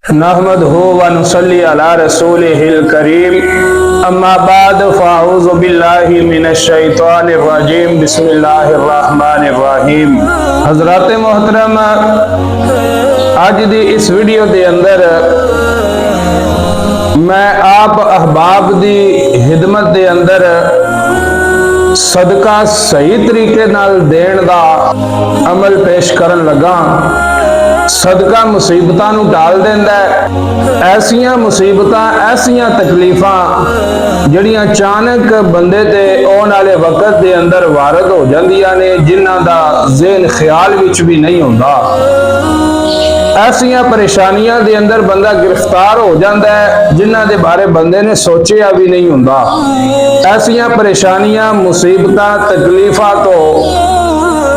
नहमदहु व नुसल्ली अला रसूलिहिल करीम अम्मा बाद फ़अऊज़ु बिल्लाहि मिनश शैतानिर रजीम बिस्मिल्लाहिर रहमानिर रहीम। हज़रात मोहतरम, आज दी इस वीडियो के अंदर मैं आप अहबाब दी हिदमत के अंदर सदका सही तरीके नाल देण दा अमल पेश करन लगा। सदका मुसीबतां नूं टाल देंदा है। ऐसियां मुसीबतां ऐसियां तकलीफां जिहड़ियां अचानक बंदे ते आउण वाले वक्त दे अंदर वारद हो जांदियां ने, जिन्हां दा ज़हन ख्याल विच भी नहीं हुंदा। ऐसियां परेशानियां दे अंदर बंदा गिरफ्तार हो जाता है जिन्हां दे बारे बंदे ने सोचिया भी नहीं हुंदा। ऐसियां परेशानियां मुसीबतां तकलीफां तो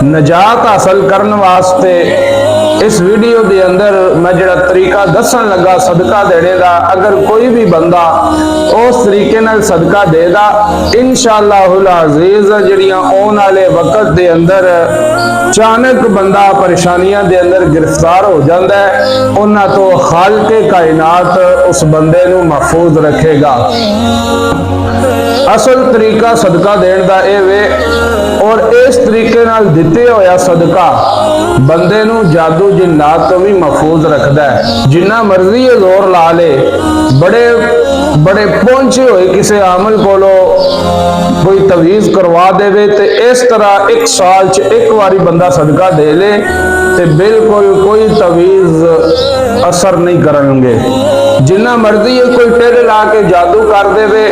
नजात हासिल करने वास्ते इस वीडियो के अंदर मैं जड़ा तरीका दसन लगा सदका देने का, अगर कोई भी बंदा उस तरीके नाल सदका देगा, इंशाअल्लाहुल अज़ीज़ जड़ियां आने वाले वक्त के अंदर अचानक बंदा परेशानियां दे अंदर गिरफ्तार हो जाता है, उन्हां तो खालिक़े कायनात उस बंदे नूं महफूज रखेगा। असल तरीका सदका देने का यह वे, और इस तरीके नाल दिते होया सदका बंदे नूं जादू जिन्नात तो भी महफूज रखता है। जिन्ना मर्जी जोर ला ले, बड़े बड़े पहुंचे हुए किसी आमल कोलो कोई तवीज़ करवा देवे ते इस तरह एक साल च एक बारी बंदा सदका दे ले ते बिल्कुल कोई तवीज़ असर नहीं करनगे। जिन्ना मर्जी कोई टेढ़ ला के जादू कर देवे,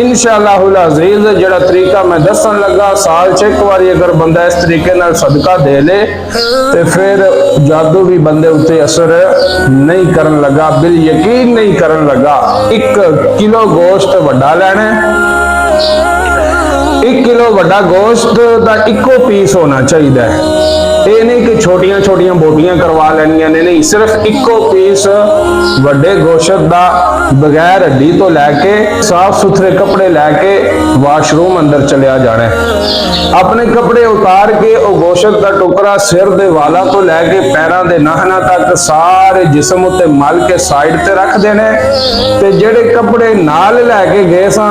इंशाअल्लाहुल अज़ीज़ जड़ा तरीका मैं दसन लगा, साल च एक बारी अगर बंदा इस तरीके नाल सदका दे ले ते फिर जादू भी बंदे उत्ते असर नहीं करन लगा, बिल यकीन नहीं करन लगा। 1 किलो गोश्त वड्डा लैना, 1 किलो वड्डा गोश्त का इको पीस होना चाहिए। ये नहीं कि छोटियां छोटियां बोटियां करवा लेनियां ने, नहीं, सिर्फ इको पीस वड्डे गोश्त का बगैर हड्डी तो लैके साफ सुथरे कपड़े लैके वाशरूम अंदर चलिया जाना है। अपने कपड़े उतार के वो गोश्त का टुकड़ा सिर दे वाला तो लैके पैरों के नाहना तक सारे जिस्म उत्ते मल के साइड ते रख देने, ते जेड़े कपड़े नाल लैके गए सा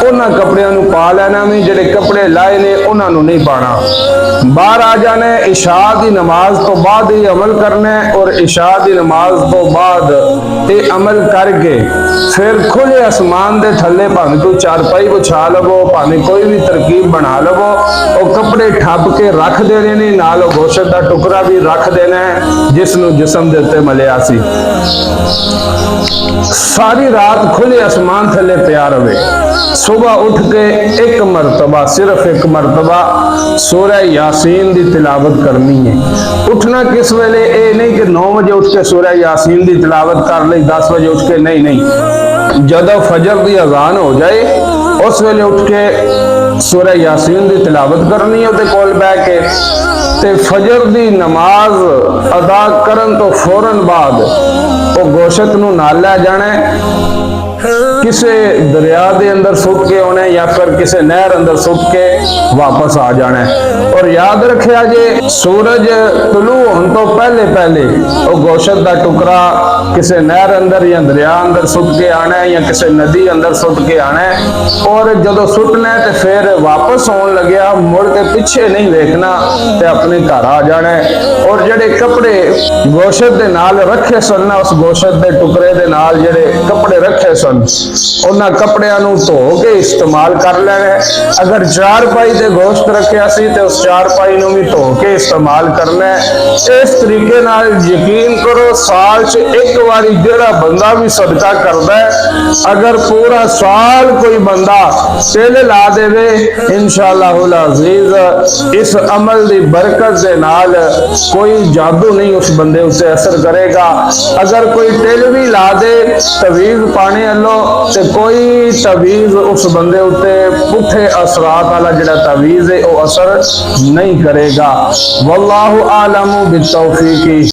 उन्हां कपड़ियां नूं पा लेना, भी जेड़े कपड़े लाए ने उन्हां नूं नहीं पाना। बाहर आ जाने, इशा की नमाज तो बाद ही अमल करना है, और इशा की नमाज तो बाद ये अमल करके फिर खुले आसमान के थले भावें कोई चारपाई बिछा लवो, भावें कोई भी तरकीब बना लवो, और कपड़े ठप के रख देने ने, नाल गोश्त का टुकड़ा भी रख देना है जिसनों जिस्म दे उत्ते मलिया सी। सारी रात खुले आसमान थले पिया रहे। सुबह उठ के एक मरतबा, सिर्फ एक मरतबा सूरह यासीन की तिलावत करनी है। उठना किस वेले, ये नहीं कि 9 बजे उठ के सूरह यासीन की तिलावत कर ली, 10 बजे उठ के, नहीं नहीं, जदों फजर की अजान हो जाए उस वेले उठ के सूरह यासीन की तिलावत करनी है। उहदे कोल बैठ के ते फजर की नमाज अदा करन तो फौरन बाद वो गोश्त नूं नाल लै जाना है, किसे दरिया के अंदर सुट के आना, या फिर किसी नहर अंदर सुट के वापस आ जाना है। और याद रखिया जे सूरज तुलू होने तो पहले पहले वो गोश्त का टुकड़ा किसी नहर अंदर या दरिया अंदर सुट के आना है, या किसी नदी अंदर सुट के आना है, और जदों सुटना है तो फिर वापस आने लग्या मुड़ के पीछे नहीं देखना ते अपने घर आ जाना है। और जेडे कपड़े गोश्त के नाल रखे सन, उस गोश्त के टुकड़े के नाल जेडे कपड़े रखे सन उन्हां कपड़ियां नूं धो के इस्तेमाल कर लेना। अगर चारपाई ते गोश्त रखिया सी ते उस चारपाई नूं भी धो के इस्तेमाल करना है। इस तरीके नाल यकीन करो, साल च एक बारी जेड़ा बंदा भी सदका करदा है, अगर पूरा साल कोई बंदा तेल ला देवे, इंशाअल्लाहुल अज़ीज़ इस अमल दी बरकत दे नाल कोई जादू नहीं उस बंदे उसे असर करेगा। अगर कोई तेल भी ला दे तवीज़ पाने अल्लो ते कोई तवीज़ उस बंदे उत्ते पुठे असरात वाला जिहड़ा तवीज़ है वो असर नहीं करेगा। वल्लाहु आलमु बित्तौफीकी।